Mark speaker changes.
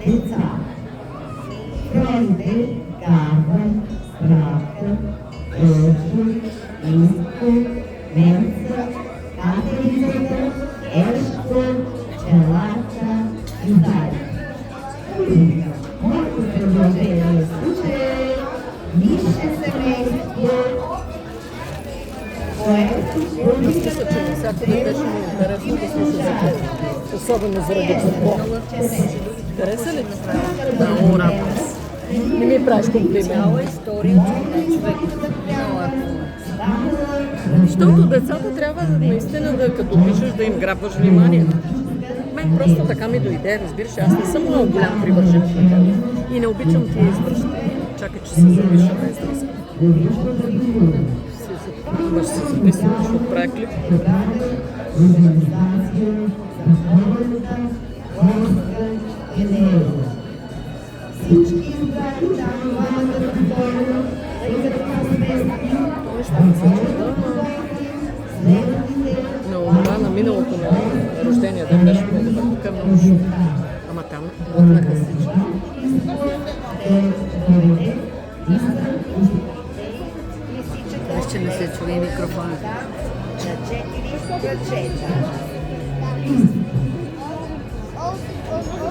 Speaker 1: деца. Фронте, Гава, Стравка, Рожи, Исто, Менца, Катерицата, Ешко, Челака и Зайка. Моето предложение случай висше семейство,
Speaker 2: Мисля, че навсякъде беше ми интересно да слуша за това. Особено заради футбол. Хареса ли? Много радвам се. Не ми правиш комплимент.
Speaker 3: Цяла история на човек.
Speaker 2: Защото децата трябва наистина да, като пишеш, да им грабваш вниманието. Мен просто така ми дойде, разбираш, аз не съм много голям привърженик на това. И не обичам тия извръщания. Чакай, че се запиша без да искам. Имаш се записано, защото правя клип.
Speaker 1: Всички избрани там двамата достойно, тъй като
Speaker 2: Но това на миналото на рождения ден беше много добър. Тук е много шум. Ама там лъкнаха всички.
Speaker 3: Виж, че не се чува и микрофона.
Speaker 1: на 4 кръчета.